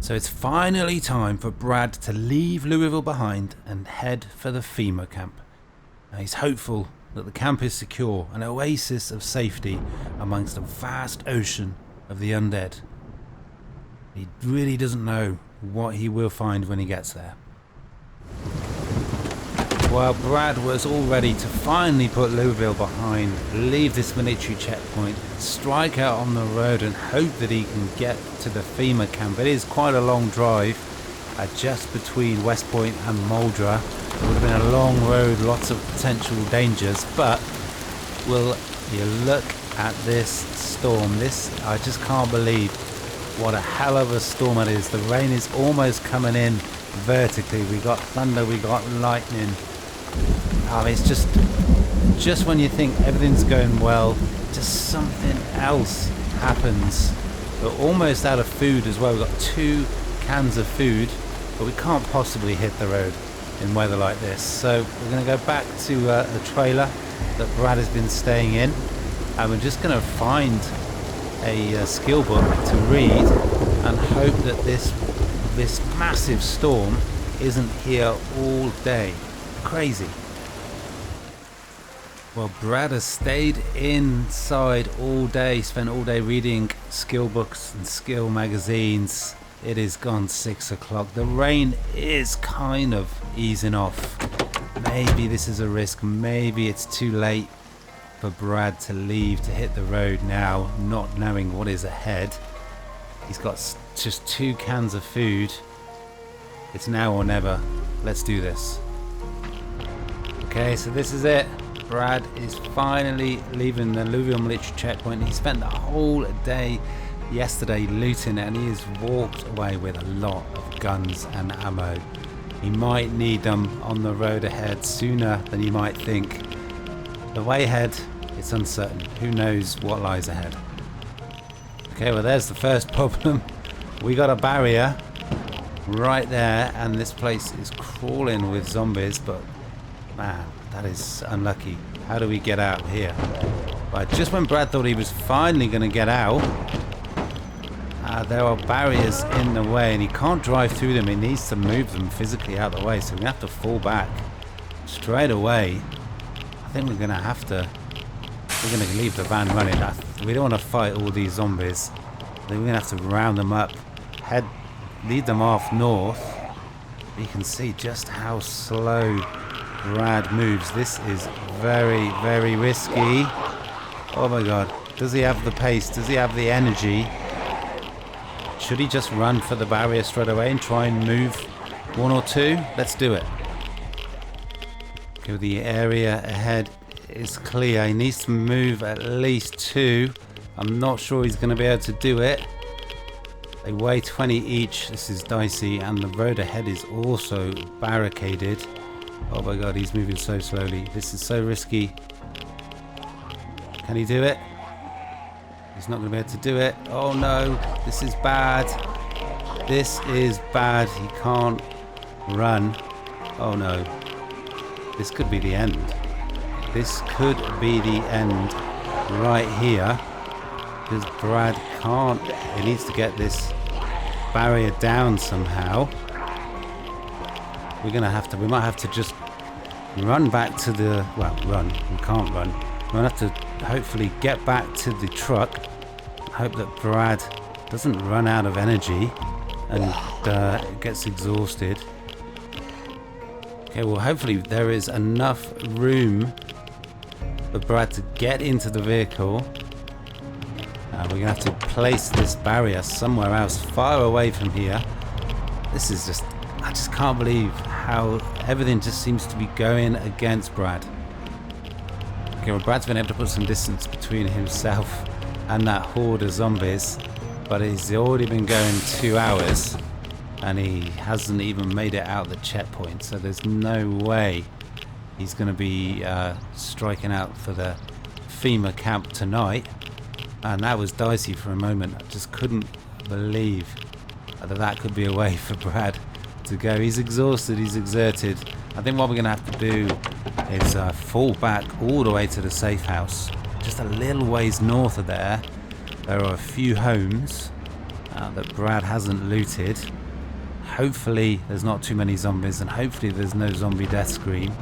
So it's finally time for Brad to leave Louisville behind and head for the FEMA camp. Now he's hopeful that the camp is secure, an oasis of safety amongst a vast ocean of the undead. He really doesn't know what he will find when he gets there. While Brad was all ready to finally put Louisville behind, leave this military checkpoint, strike out on the road and hope that he can get to the FEMA camp. It is quite a long drive, just between West Point and Muldra. It would have been a long road, lots of potential dangers, but will you look at this storm. I just can't believe what a hell of a storm it is. The rain is almost coming in vertically. We got thunder, we got lightning. It's just when you think everything's going well, just something else happens. We're almost out of food as well. We've got 2 cans of food, but we can't possibly hit the road in weather like this. So we're going to go back to the trailer that Brad has been staying in, and we're just going to find a skill book to read and hope that this massive storm isn't here all day. Crazy. Well, Brad has stayed inside all day, spent all day reading skill books and skill magazines. It is gone 6 o'clock. The rain is kind of easing off. Maybe this is a risk. Maybe it's too late for Brad to leave, to hit the road now, not knowing what is ahead. He's got just 2 cans of food. It's now or never. Let's do this. Okay, so this is it. Brad is finally leaving the Louisville military checkpoint. He spent the whole day yesterday looting it, and he has walked away with a lot of guns and ammo. He might need them on the road ahead sooner than you might think. The way ahead, it's uncertain. Who knows what lies ahead? Okay, well there's the first problem. We got a barrier right there, and this place is crawling with zombies, but man, that is unlucky. How do we get out here? Right, just when Brad thought he was finally going to get out, there are barriers in the way, and he can't drive through them. He needs to move them physically out of the way, so we have to fall back straight away. I think we're going to leave the van running. We don't want to fight all these zombies. We're going to have to round them up, lead them off north. You can see just how slow Brad moves. This is very, very risky. Oh my god. Does he have the pace? Does he have the energy? Should he just run for the barrier straight away and try and move 1 or 2? Let's do it. Okay, the area ahead is clear. He needs to move at least 2. I'm not sure he's going to be able to do it. They weigh 20 each. This is dicey, and the road ahead is also barricaded. Oh my god, he's moving so slowly. This is so risky. Can he do it? He's not going to be able to do it. Oh no, this is bad. This is bad. He can't run. Oh no. This could be the end. This could be the end right here. Because Brad can't. He needs to get this barrier down somehow. We might have to just run back to the, run. We can't run. We'll have to hopefully get back to the truck. Hope that Brad doesn't run out of energy and gets exhausted. Okay, well hopefully there is enough room for Brad to get into the vehicle. We're going to have to place this barrier somewhere else, far away from here. This is just, I just can't believe how everything just seems to be going against Brad. Okay, well Brad's been able to put some distance between himself and that horde of zombies, but he's already been going 2 hours and he hasn't even made it out the checkpoint, so there's no way he's going to be striking out for the FEMA camp tonight. And that was dicey for a moment. I just couldn't believe that could be a way for Brad to go. He's exhausted, he's exerted. I think what we're going to have to do is fall back all the way to the safe house. Just a little ways north of there, there are a few homes that Brad hasn't looted. Hopefully there's not too many zombies, and hopefully there's no zombie death screen,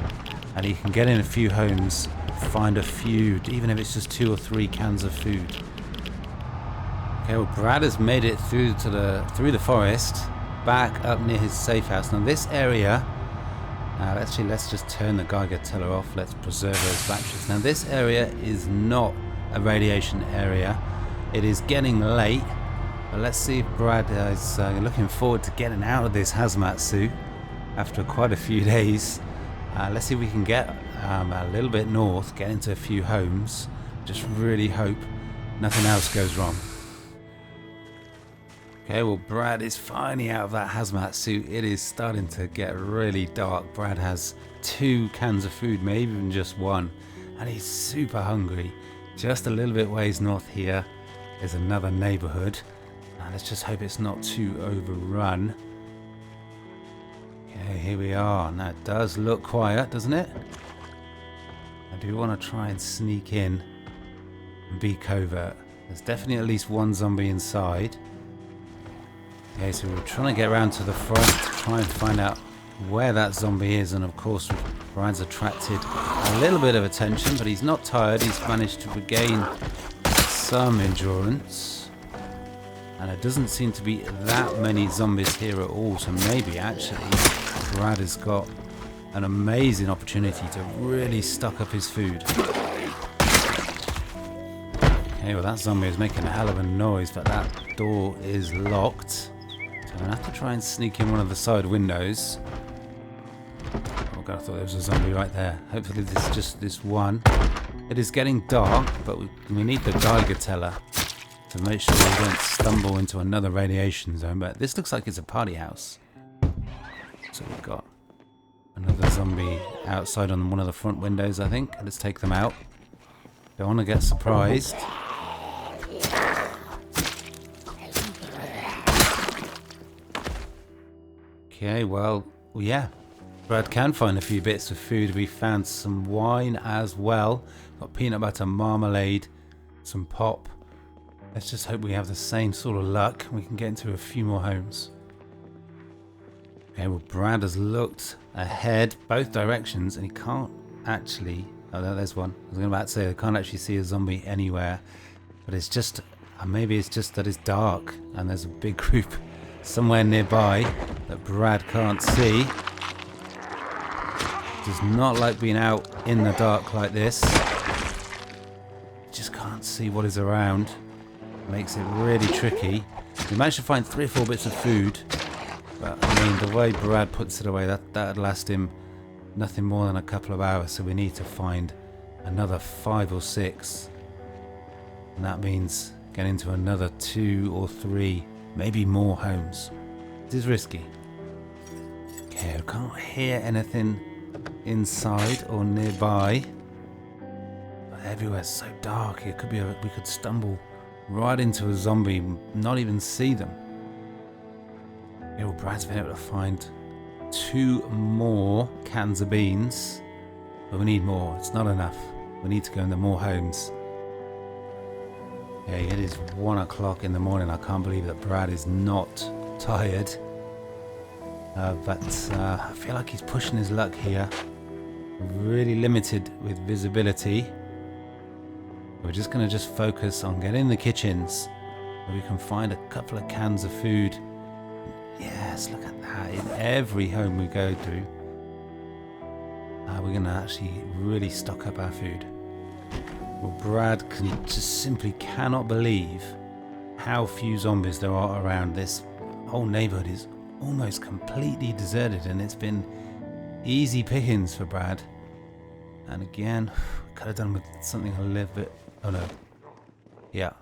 and he can get in a few homes, find a few, even if it's just 2 or 3 cans of food. Okay, well, Brad has made it through the forest, back up near his safe house. Now this area, let's just turn the Geiger teller off. Let's preserve those batteries. Now this area is not a radiation area. It is getting late, but let's see if Brad is looking forward to getting out of this hazmat suit after quite a few days. Let's see if we can get a little bit north, get into a few homes. Just really hope nothing else goes wrong. Okay, well, Brad is finally out of that hazmat suit. It is starting to get really dark. Brad has 2 cans of food, maybe even just 1, and he's super hungry. Just a little bit ways north here is another neighborhood. Now let's just hope it's not too overrun. Okay, here we are. Now it does look quiet, doesn't it? I do want to try and sneak in and be covert. There's definitely at least 1 zombie inside. Okay, so we're trying to get around to the front to try and find out where that zombie is, and of course Brian's attracted a little bit of attention, but he's not tired. He's managed to regain some endurance, and it doesn't seem to be that many zombies here at all, so maybe actually Brad has got an amazing opportunity to really stock up his food. Okay, well, that zombie is making a hell of a noise, but that door is locked. So I'm going to have to try and sneak in one of the side windows. Oh god, I thought there was a zombie right there. Hopefully this is just this one. It is getting dark, but we need the Geiger teller to make sure we don't stumble into another radiation zone. But this looks like it's a party house. So we've got another zombie outside on one of the front windows, I think. Let's take them out. Don't want to get surprised. Okay, well, yeah. Brad can find a few bits of food. We found some wine as well. Got peanut butter, marmalade, some pop. Let's just hope we have the same sort of luck. We can get into a few more homes. Okay, well, Brad has looked ahead both directions, and he can't actually... Oh, there's one. I was about to say I can't actually see a zombie anywhere, but it's just... maybe it's just that it's dark, and there's a big group somewhere nearby that Brad can't see. Does not like being out in the dark like this. Just can't see what is around. Makes it really tricky. We managed to find 3 or 4 bits of food, but I mean the way Brad puts it away, that'd last him nothing more than a couple of hours, so we need to find another 5 or 6, and that means getting to another 2 or 3, maybe more homes. It is risky. Okay, I can't hear anything inside or nearby, but everywhere's so dark. It could be we could stumble right into a zombie, not even see them. Yeah, well, Brad's been able to find 2 more cans of beans, but we need more. It's not enough. We need to go into more homes. Okay, it is 1 o'clock in the morning. I can't believe that Brad is not tired, but I feel like he's pushing his luck here. Really limited with visibility. We're just going to focus on getting in the kitchens where we can find a couple of cans of food. Yes, look at that. In every home we go to, we're going to actually really stock up our food. Well, Brad just simply cannot believe how few zombies there are around. This whole neighborhood is almost completely deserted, and it's been easy pickings for Brad. And again, could have done with something a little bit... Oh no. Yeah.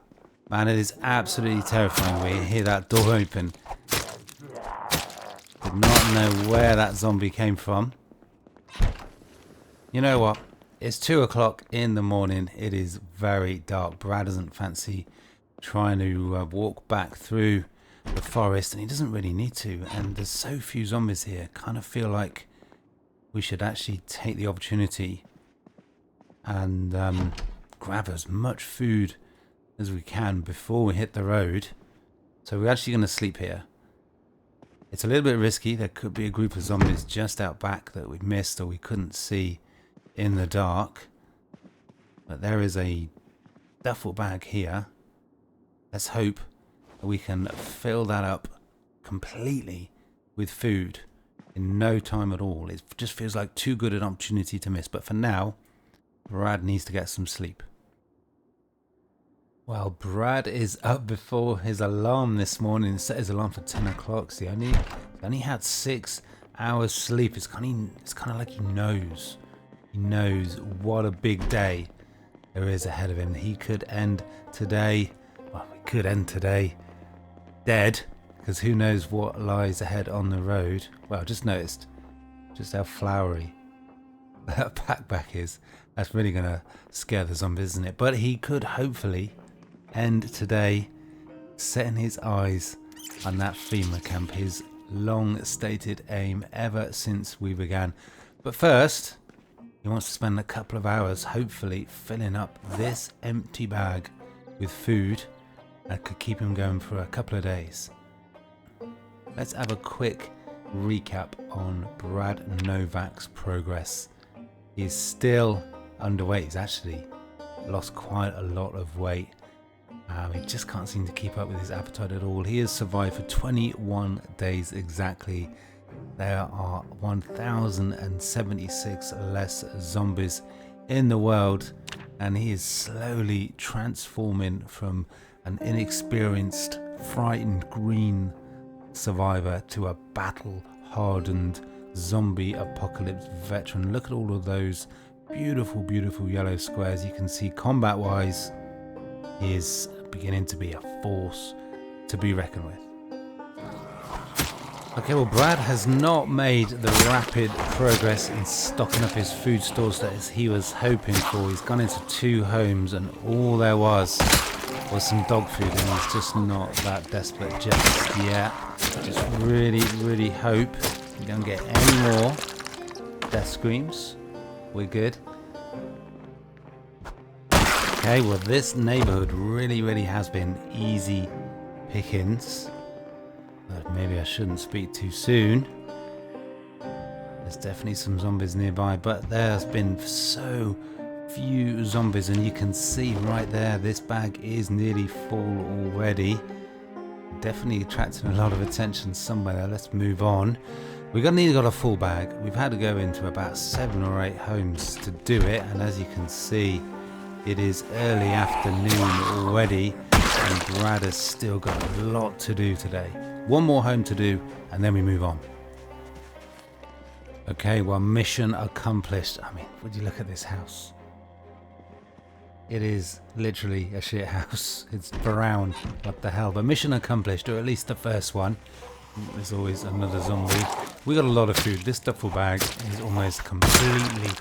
Man, it is absolutely terrifying when you hear that door open. Did not know where that zombie came from. You know what? It's 2 o'clock in the morning. It is very dark. Brad doesn't fancy trying to walk back through the forest, and he doesn't really need to. And there's so few zombies here. Kind of feel like we should actually take the opportunity and grab as much food as we can before we hit the road. So we're actually going to sleep here. It's a little bit risky. There could be a group of zombies just out back that we missed or we couldn't see in the dark. But there is a duffel bag here. Let's hope that we can fill that up completely with food in no time at all. It just feels like too good an opportunity to miss. But for now, Brad needs to get some sleep. Well, Brad is up before his alarm this morning. He set his alarm for 10 o'clock. So he only had 6 hours sleep. It's kind of like he knows. He knows what a big day there is ahead of him. He could end today. Well, we could end today dead, because who knows what lies ahead on the road. Well, I just noticed just how flowery that backpack is. That's really going to scare the zombies, isn't it? But he could hopefully end today setting his eyes on that FEMA camp, his long stated aim ever since we began. But first, he wants to spend a couple of hours hopefully filling up this empty bag with food that could keep him going for a couple of days. Let's have a quick recap on Brad Novak's progress. He's still underweight. He's actually lost quite a lot of weight. He just can't seem to keep up with his appetite at all. He has survived for 21 days exactly. There are 1,076 less zombies in the world, and he is slowly transforming from an inexperienced, frightened green survivor to a battle-hardened zombie apocalypse veteran. Look at all of those beautiful, beautiful yellow squares. You can see combat-wise, he is beginning to be a force to be reckoned with. Okay, well, Brad has not made the rapid progress in stocking up his food stores that he was hoping for. He's gone into 2 homes and all there was some dog food, and he's just not that desperate just yet. Just really, really hope we don't get any more death screams. We're good. Okay, well, this neighborhood really, really has been easy pickings. But maybe I shouldn't speak too soon. There's definitely some zombies nearby, but there's been so few zombies, and you can see right there, this bag is nearly full already. Definitely attracting a lot of attention somewhere. Let's move on. We've nearly got a full bag. We've had to go into about 7 or 8 homes to do it, and as you can see, it is early afternoon already, and Brad has still got a lot to do today. One more home to do, and then we move on. Okay, well, mission accomplished. I mean, would you look at this house? It is literally a shit house. It's brown. What the hell? But mission accomplished, or at least the first one. There's always another zombie. We got a lot of food. This duffel bag is almost completely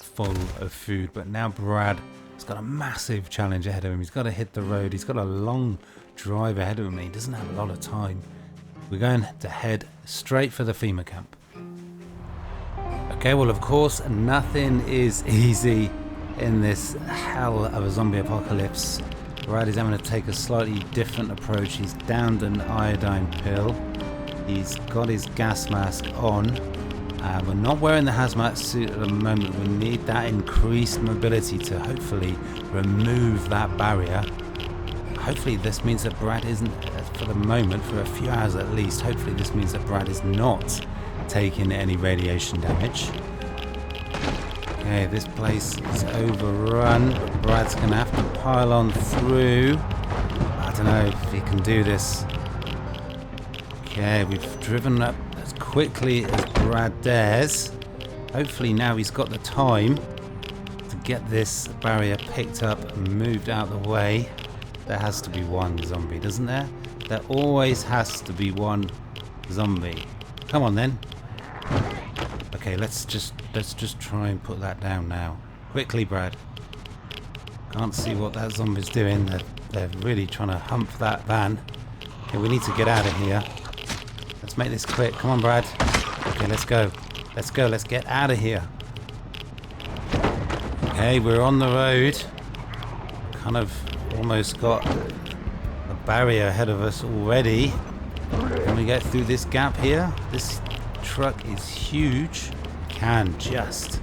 full of food. But now Brad has got a massive challenge ahead of him. He's got to hit the road. He's got a long drive ahead of him. He doesn't have a lot of time. We're going to head straight for the FEMA camp. Okay, well, of course, nothing is easy in this hell of a zombie apocalypse. Brad is having to take a slightly different approach. He's downed an iodine pill. He's got his gas mask on. We're not wearing the hazmat suit at the moment. We need that increased mobility to hopefully remove that barrier. Hopefully this means that Brad isn't, for the moment, for a few hours at least, hopefully this means that Brad is not taking any radiation damage. Okay, this place is overrun. Brad's going to have to pile on through. I don't know if he can do this. Okay, we've driven up as quickly as Brad dares. Hopefully now he's got the time to get this barrier picked up and moved out of the way. There has to be one zombie, doesn't there? There always has to be one zombie. Come on then. Okay, let's just try and put that down now. Quickly, Brad. Can't see what that zombie's doing. They're really trying to hump that van. Okay, we need to get out of here. Let's make this quick. Come on, Brad. Okay, let's go. Let's go. Let's get out of here. Okay, we're on the road. Kind of almost got a barrier ahead of us already. Can we get through this gap here? This truck is huge. Can just.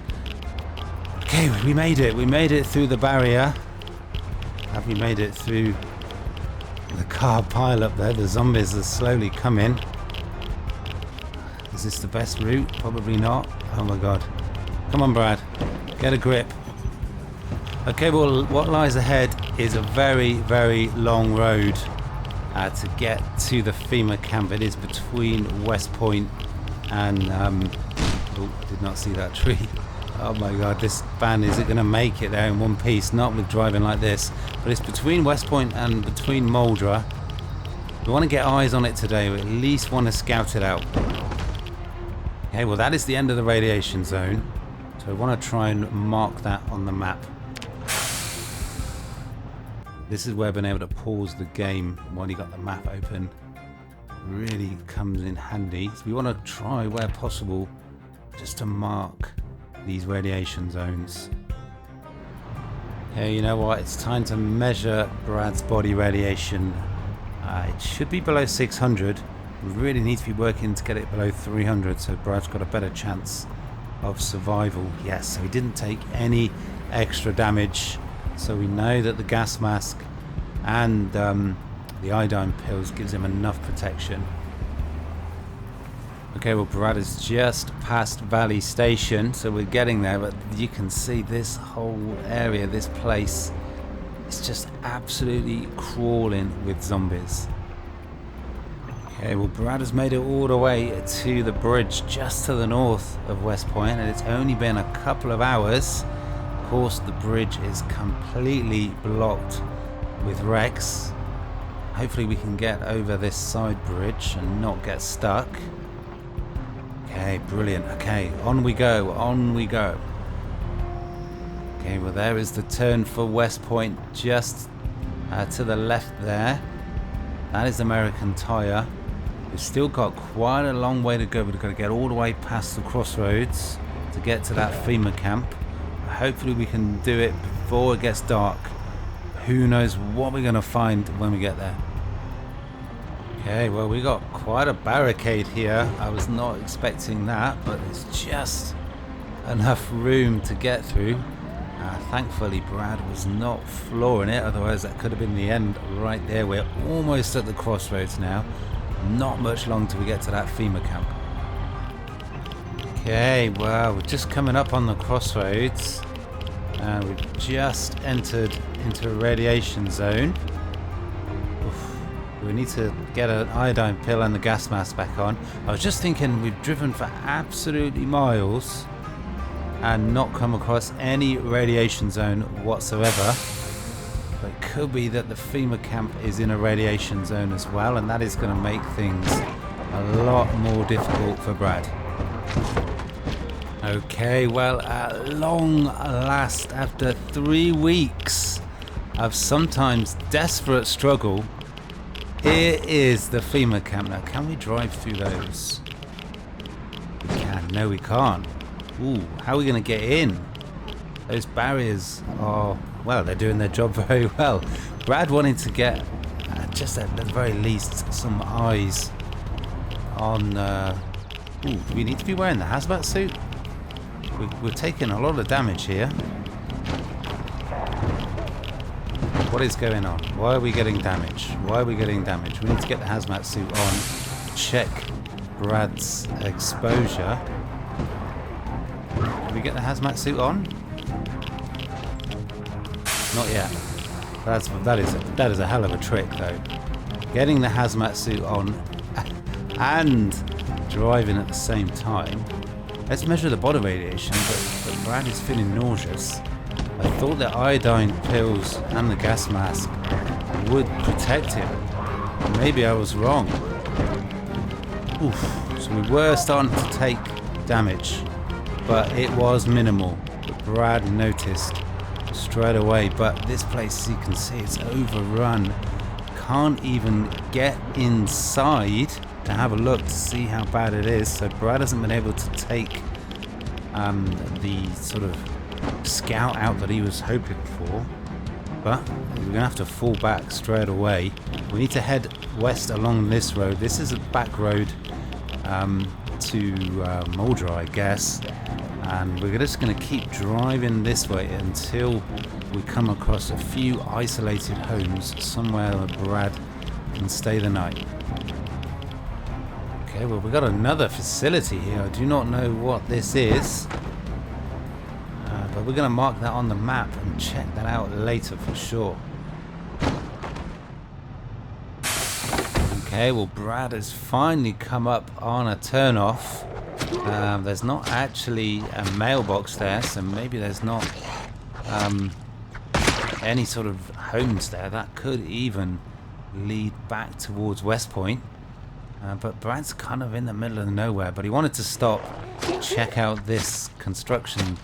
Okay, we made it. We made it through the barrier. Have we made it through the car pile up there? The zombies are slowly coming. Is this the best route? Probably not. Oh my god. Come on, Brad. Get a grip. Okay, well, what lies ahead is a very, very long road to get to the FEMA camp. It is between West Point and... oh, did not see that tree. Oh my god, this van isn't going to make it there in one piece, not with driving like this. But it's between West Point and between Muldra. We want to get eyes on it today. We at least want to scout it out. Okay, well, that is the end of the radiation zone. So I want to try and mark that on the map. This is where being able to pause the game while you got the map open really comes in handy. So we want to try, where possible, just to mark these radiation zones. Okay, you know what? It's time to measure Brad's body radiation. It should be below 600. We really need to be working to get it below 300, so Brad's got a better chance of survival. Yes, so he didn't take any extra damage. So we know that the gas mask and the iodine pills gives him enough protection. Okay, well, Brad is just past Valley Station, so we're getting there, but you can see this whole area, this place, is just absolutely crawling with zombies. Okay, well, Brad has made it all the way to the bridge just to the north of West Point, and it's only been a couple of hours. Of course, the bridge is completely blocked with wrecks. Hopefully we can get over this side bridge and not get stuck. Okay, brilliant. Okay, on we go, on we go. Okay, well, there is the turn for West Point, just to the left there. That is American Tire. We've still got quite a long way to go. We've got to get all the way past the crossroads to get to that FEMA camp. Hopefully we can do it before it gets dark. Who knows what we're going to find when we get there. Okay, well, we got quite a barricade here. I was not expecting that, but it's just enough room to get through. Thankfully, Brad was not flooring it, otherwise that could have been the end right there. We're almost at the crossroads now. Not much longer till we get to that FEMA camp. Okay, well, we're just coming up on the crossroads. And we've just entered into a radiation zone. Oof. We need to get an iodine pill and the gas mask back on. I was just thinking, we've driven for absolutely miles and not come across any radiation zone whatsoever. But it could be that the FEMA camp is in a radiation zone as well, and that is going to make things a lot more difficult for Brad. Okay, well, at long last, after 3 weeks of sometimes desperate struggle, here is the FEMA camp. Now, can we drive through those? We can. No, we can't. Ooh, how are we going to get in? Those barriers are, well, they're doing their job very well. Brad wanted to get, just at the very least, some eyes on... ooh, do we need to be wearing the hazmat suit? We're taking a lot of damage here. What is going on? Why are we getting damage? Why are we getting damage? We need to get the hazmat suit on. Check Brad's exposure. Did we get the hazmat suit on? Not yet. That is a hell of a trick, though. Getting the hazmat suit on and driving at the same time. Let's measure the body radiation, but Brad is feeling nauseous. I thought the iodine pills and the gas mask would protect him. Maybe I was wrong. Oof. So we were starting to take damage, but it was minimal. But Brad noticed straight away. But this place, you can see, it's overrun. Can't even get inside to have a look to see how bad it is. So Brad hasn't been able to take the sort of scout out that he was hoping for. But we're going to have to fall back straight away. We need to head west along this road. This is a back road to Muldra, I guess. And we're just going to keep driving this way until we come across a few isolated homes somewhere where Brad can stay the night. Okay, well, we've got another facility here. I do not know what this is. But we're going to mark that on the map and check that out later for sure. Okay, well, Brad has finally come up on a turnoff. There's not actually a mailbox there, so maybe there's not any sort of homes there. That could even lead back towards West Point. But Brad's kind of in the middle of nowhere, but he wanted to stop, check out this construction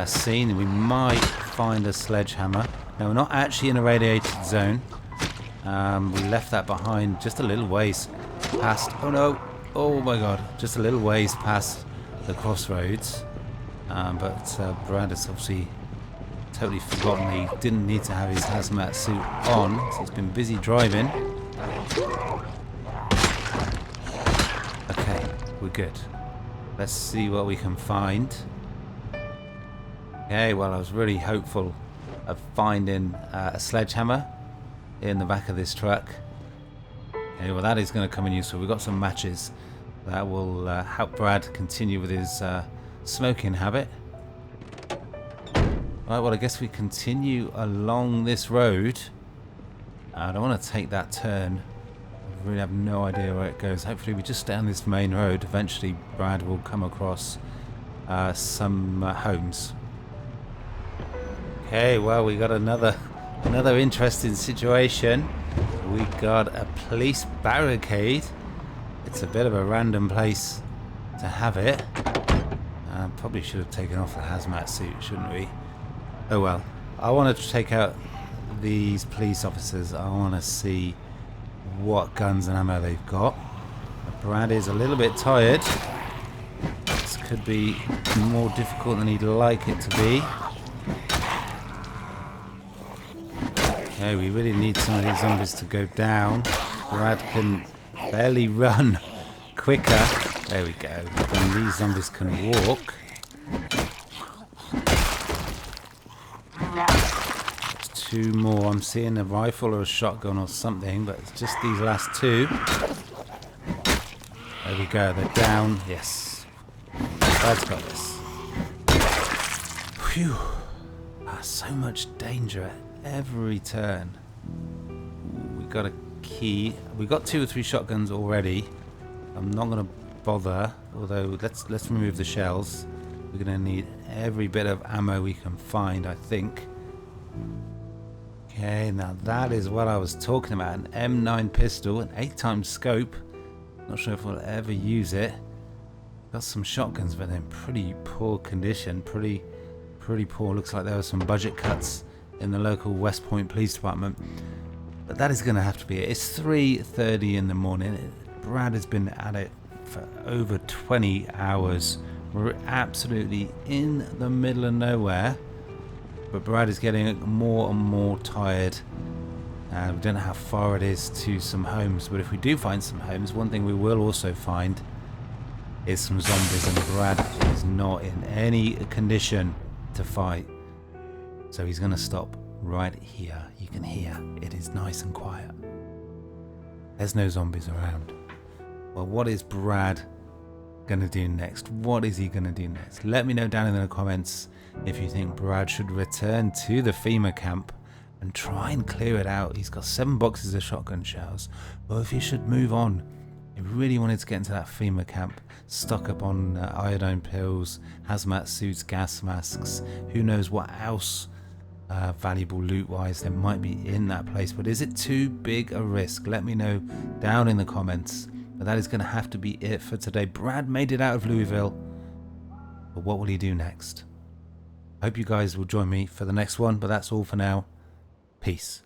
scene. We might find a sledgehammer. Now, we're not actually in a radiated zone. We left that behind just a little ways past. Oh no! Oh my god! Just a little ways past the crossroads. But Brad has obviously totally forgotten he didn't need to have his hazmat suit on, so he's been busy driving. Okay, we're good. Let's see what we can find. Okay, well, I was really hopeful of finding a sledgehammer in the back of this truck. Okay, well, that is going to come in useful. We've got some matches that will help Brad continue with his smoking habit. Right, well, I guess we continue along this road. I don't want to take that turn. I really have no idea where it goes. Hopefully we just stay on this main road. Eventually Brad will come across some homes. Okay, well, we got another interesting situation. We got a police barricade. It's a bit of a random place to have it. Probably should have taken off the hazmat suit, shouldn't we? Oh well. I want to take out these police officers. I want to see what guns and ammo they've got. Brad is a little bit tired. This could be more difficult than he'd like it to be. Okay, we really need some of these zombies to go down. Brad can barely run quicker. There we go. And these zombies can walk. There's two more. I'm seeing a rifle or a shotgun or something, but it's just these last two. There we go. They're down. Yes. Brad's got this. Phew. So much danger at every turn. We got a key. We got 2 or 3 shotguns already. I'm not going to bother, although let's remove the shells. We're going to need every bit of ammo we can find, I think. Okay, now that is what I was talking about. An M9 pistol, an 8x scope. Not sure if we'll ever use it. Got some shotguns, but they're in pretty poor condition. Pretty poor. Looks like there were some budget cuts in the local West Point Police Department. But that is going to have to be it. It's 3:30 in the morning. Brad has been at it for over 20 hours. We're absolutely in the middle of nowhere. But Brad is getting more and more tired. We don't know how far it is to some homes. But if we do find some homes, one thing we will also find is some zombies. And Brad is not in any condition to fight. So he's going to stop right here. You can hear it is nice and quiet. There's no zombies around. Well, what is Brad going to do next? What is he going to do next? Let me know down in the comments if you think Brad should return to the FEMA camp and try and clear it out. He's got 7 boxes of shotgun shells. Or if he should move on. He really wanted to get into that FEMA camp, stock up on iodine pills, hazmat suits, gas masks, who knows what else valuable loot-wise there might be in that place. But is it too big a risk? Let me know down in the comments. But that is going to have to be it for today. Brad made it out of Louisville. But what will he do next? I hope you guys will join me for the next one, but that's all for now. Peace.